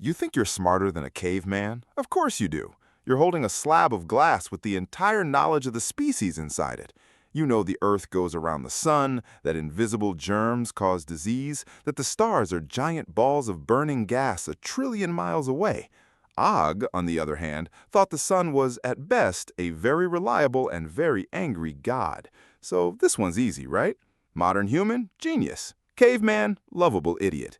You think you're smarter than a caveman? Of course you do. You're holding a slab of glass with the entire knowledge of the species inside it. You know the Earth goes around the sun, that invisible germs cause disease, that the stars are giant balls of burning gas a trillion miles away. Og, on the other hand, thought the sun was, at best, a very reliable and very angry god. So this one's easy, right? Modern human, genius. Caveman, lovable idiot.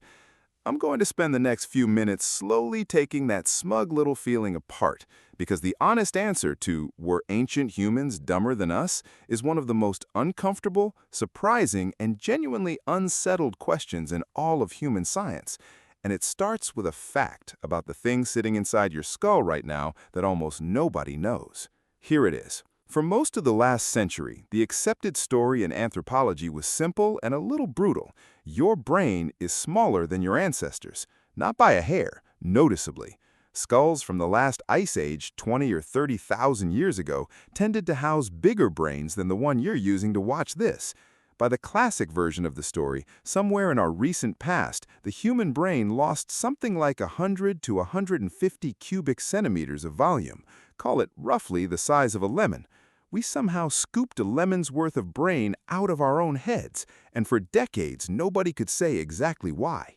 I'm going to spend the next few minutes slowly taking that smug little feeling apart, because the honest answer to "were ancient humans dumber than us" is one of the most uncomfortable, surprising, and genuinely unsettled questions in all of human science. And it starts with a fact about the thing sitting inside your skull right now that almost nobody knows. Here it is. For most of the last century, the accepted story in anthropology was simple and a little brutal. Your brain is smaller than your ancestors, not by a hair, noticeably. Skulls from the last ice age, 20 or 30,000 years ago, tended to house bigger brains than the one you're using to watch this. By the classic version of the story, somewhere in our recent past, the human brain lost something like 100 to 150 cubic centimeters of volume. Call it roughly the size of a lemon. We somehow scooped a lemon's worth of brain out of our own heads, and for decades nobody could say exactly why.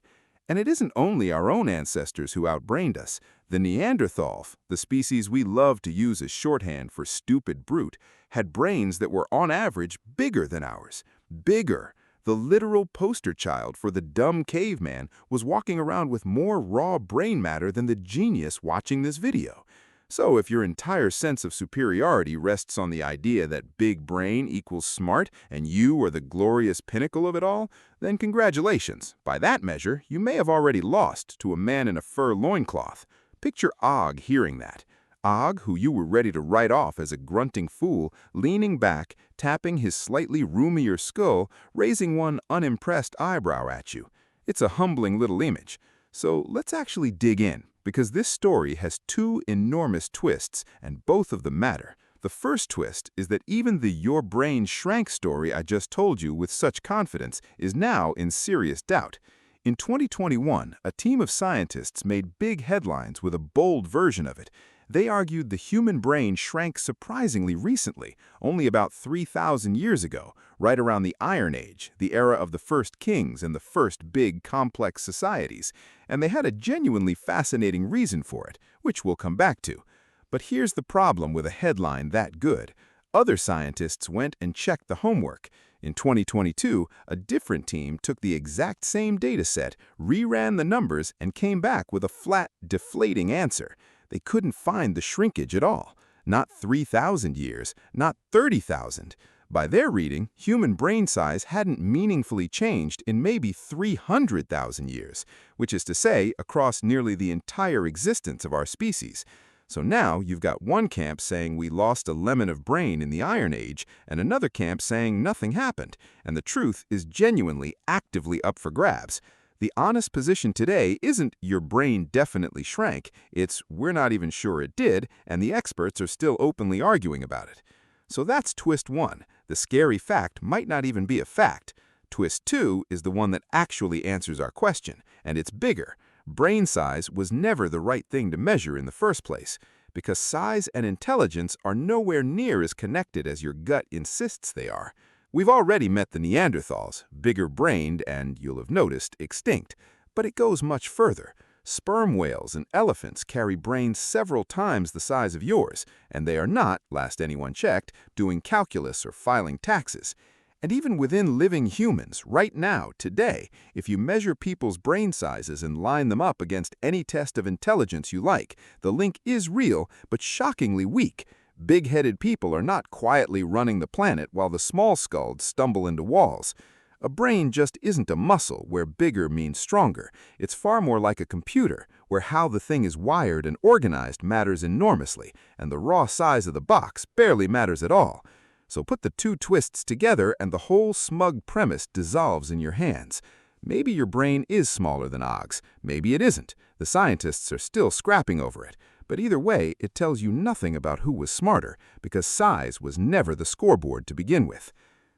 And it isn't only our own ancestors who outbrained us. The Neanderthal, the species we love to use as shorthand for stupid brute, had brains that were on average bigger than ours. Bigger. The literal poster child for the dumb caveman was walking around with more raw brain matter than the genius watching this video. So if your entire sense of superiority rests on the idea that big brain equals smart and you are the glorious pinnacle of it all, then congratulations. By that measure, you may have already lost to a man in a fur loincloth. Picture Og hearing that. Og, who you were ready to write off as a grunting fool, leaning back, tapping his slightly roomier skull, raising one unimpressed eyebrow at you. It's a humbling little image. So let's actually dig in, because this story has two enormous twists, and both of them matter. The first twist is that even the "your brain shrank" story I just told you with such confidence is now in serious doubt. In 2021, a team of scientists made big headlines with a bold version of it. They argued the human brain shrank surprisingly recently, only about 3,000 years ago, right around the Iron Age, the era of the first kings and the first big, complex societies. And they had a genuinely fascinating reason for it, which we'll come back to. But here's the problem with a headline that good. Other scientists went and checked the homework. In 2022, a different team took the exact same data set, reran the numbers, and came back with a flat, deflating answer. They couldn't find the shrinkage at all. Not 3,000 years, not 30,000. By their reading, human brain size hadn't meaningfully changed in maybe 300,000 years, which is to say, across nearly the entire existence of our species. So now you've got one camp saying we lost a lemon of brain in the Iron Age, and another camp saying nothing happened, and the truth is genuinely, actively up for grabs. The honest position today isn't "your brain definitely shrank," it's "we're not even sure it did," and the experts are still openly arguing about it. So that's twist one. The scary fact might not even be a fact. Twist two is the one that actually answers our question, and it's bigger. Brain size was never the right thing to measure in the first place, because size and intelligence are nowhere near as connected as your gut insists they are. We've already met the Neanderthals, bigger-brained and, you'll have noticed, extinct. But it goes much further. Sperm whales and elephants carry brains several times the size of yours, and they are not, last anyone checked, doing calculus or filing taxes. And even within living humans, right now, today, if you measure people's brain sizes and line them up against any test of intelligence you like, the link is real, but shockingly weak. Big-headed people are not quietly running the planet while the small-skulled stumble into walls. A brain just isn't a muscle where bigger means stronger. It's far more like a computer, where how the thing is wired and organized matters enormously, and the raw size of the box barely matters at all. So put the two twists together and the whole smug premise dissolves in your hands. Maybe your brain is smaller than Og's. Maybe it isn't. The scientists are still scrapping over it. But either way, it tells you nothing about who was smarter, because size was never the scoreboard to begin with.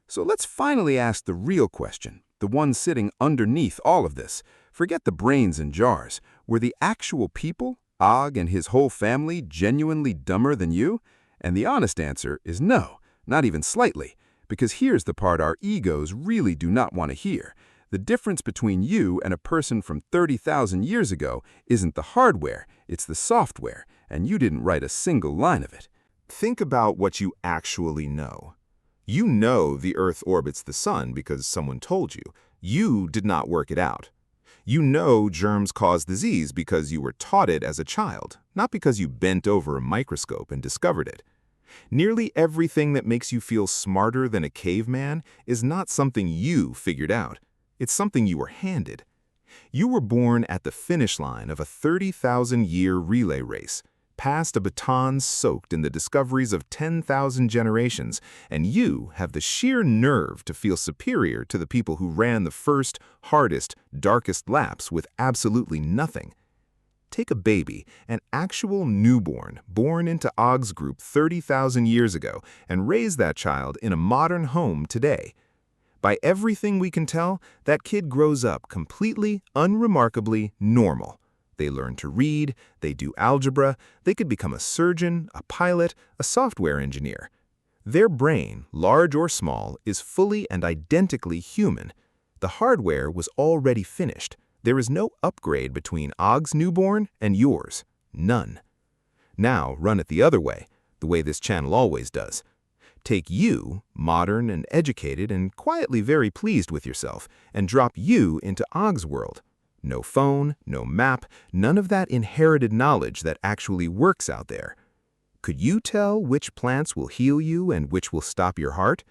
So let's finally ask the real question, the one sitting underneath all of this. Forget the brains in jars. Were the actual people, Og and his whole family, genuinely dumber than you? And the honest answer is no, not even slightly, because here's the part our egos really do not want to hear. The difference between you and a person from 30,000 years ago isn't the hardware, it's the software, and you didn't write a single line of it. Think about what you actually know. You know the Earth orbits the Sun because someone told you. You did not work it out. You know germs cause disease because you were taught it as a child, not because you bent over a microscope and discovered it. Nearly everything that makes you feel smarter than a caveman is not something you figured out. It's something you were handed. You were born at the finish line of a 30,000-year relay race, past a baton soaked in the discoveries of 10,000 generations, and you have the sheer nerve to feel superior to the people who ran the first, hardest, darkest laps with absolutely nothing. Take a baby, an actual newborn, born into Og's group 30,000 years ago, and raise that child in a modern home today. By everything we can tell, that kid grows up completely, unremarkably normal. They learn to read, they do algebra, they could become a surgeon, a pilot, a software engineer. Their brain, large or small, is fully and identically human. The hardware was already finished. There is no upgrade between Og's newborn and yours. None. Now run it the other way, the way this channel always does. Take you, modern and educated and quietly very pleased with yourself, and drop you into Og's world. No phone, no map, none of that inherited knowledge that actually works out there. Could you tell which plants will heal you and which will stop your heart?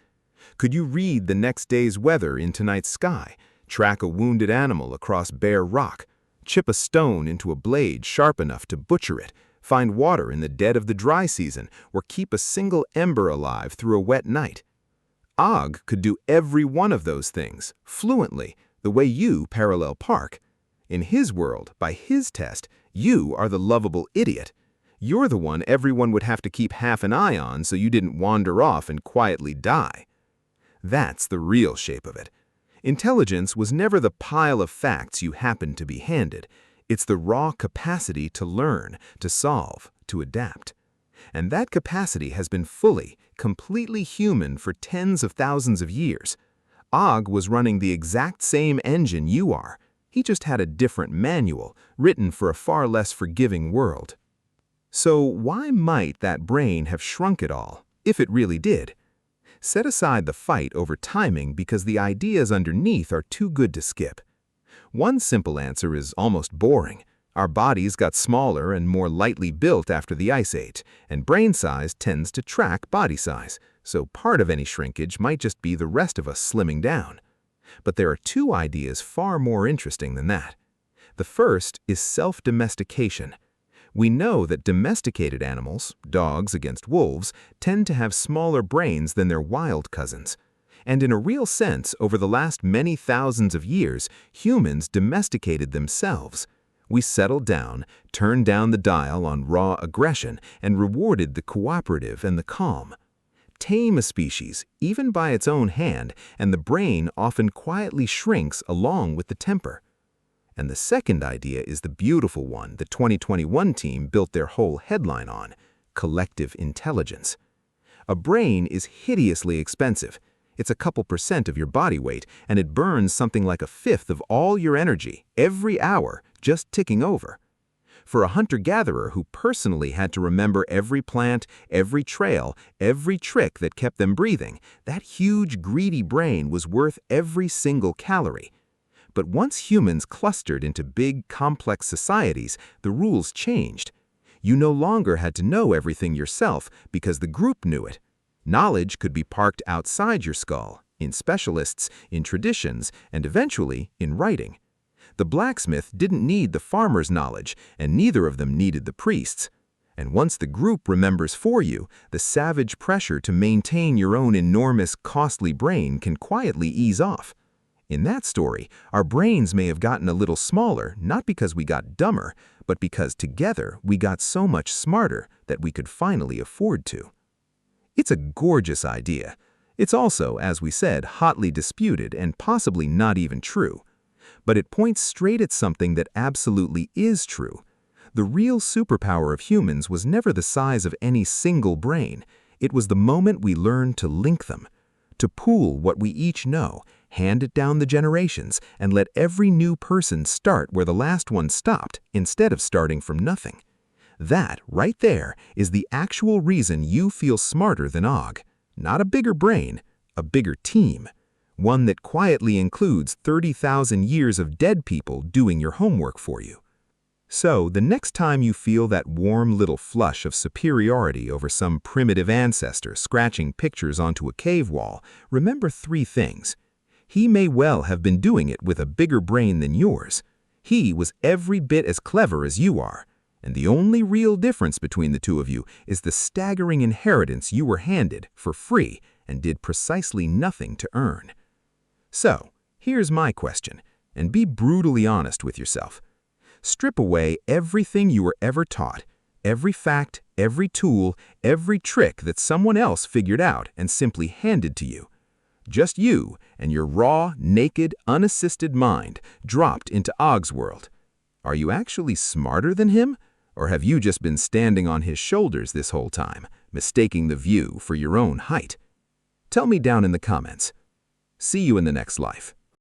Could you read the next day's weather in tonight's sky, track a wounded animal across bare rock, chip a stone into a blade sharp enough to butcher it, find water in the dead of the dry season, or keep a single ember alive through a wet night? Og could do every one of those things, fluently, the way you parallel park. In his world, by his test, you are the lovable idiot. You're the one everyone would have to keep half an eye on so you didn't wander off and quietly die. That's the real shape of it. Intelligence was never the pile of facts you happened to be handed. It's the raw capacity to learn, to solve, to adapt. And that capacity has been fully, completely human for tens of thousands of years. Og was running the exact same engine you are. He just had a different manual, written for a far less forgiving world. So why might that brain have shrunk it all, if it really did? Set aside the fight over timing because the ideas underneath are too good to skip. One simple answer is almost boring. Our bodies got smaller and more lightly built after the Ice Age, and brain size tends to track body size, so part of any shrinkage might just be the rest of us slimming down. But there are two ideas far more interesting than that. The first is self-domestication. We know that domesticated animals, dogs against wolves, tend to have smaller brains than their wild cousins. And in a real sense, over the last many thousands of years, humans domesticated themselves. We settled down, turned down the dial on raw aggression, and rewarded the cooperative and the calm. Tame a species, even by its own hand, and the brain often quietly shrinks along with the temper. And the second idea is the beautiful one the 2021 team built their whole headline on: collective intelligence. A brain is hideously expensive. It's a couple % of your body weight, and it burns something like a fifth of all your energy every hour, just ticking over. For a hunter-gatherer who personally had to remember every plant, every trail, every trick that kept them breathing, that huge, greedy brain was worth every single calorie. But once humans clustered into big, complex societies, the rules changed. You no longer had to know everything yourself because the group knew it. Knowledge could be parked outside your skull, in specialists, in traditions, and eventually in writing. The blacksmith didn't need the farmer's knowledge, and neither of them needed the priest's. And once the group remembers for you, the savage pressure to maintain your own enormous, costly brain can quietly ease off. In that story, our brains may have gotten a little smaller, not because we got dumber, but because together we got so much smarter that we could finally afford to. It's a gorgeous idea. It's also, as we said, hotly disputed and possibly not even true. but it points straight at something that absolutely is true. The real superpower of humans was never the size of any single brain. It was the moment we learned to link them, to pool what we each know, hand it down the generations, and let every new person start where the last one stopped instead of starting from nothing. That, right there, is the actual reason you feel smarter than Og. Not a bigger brain, a bigger team. One that quietly includes 30,000 years of dead people doing your homework for you. So, the next time you feel that warm little flush of superiority over some primitive ancestor scratching pictures onto a cave wall, remember 3 things. He may well have been doing it with a bigger brain than yours. He was every bit as clever as you are. And the only real difference between the two of you is the staggering inheritance you were handed for free and did precisely nothing to earn. So, here's my question, and be brutally honest with yourself. Strip away everything you were ever taught, every fact, every tool, every trick that someone else figured out and simply handed to you. Just you and your raw, naked, unassisted mind dropped into Og's world. Are you actually smarter than him? Or have you just been standing on his shoulders this whole time, mistaking the view for your own height? Tell me down in the comments. See you in the next life.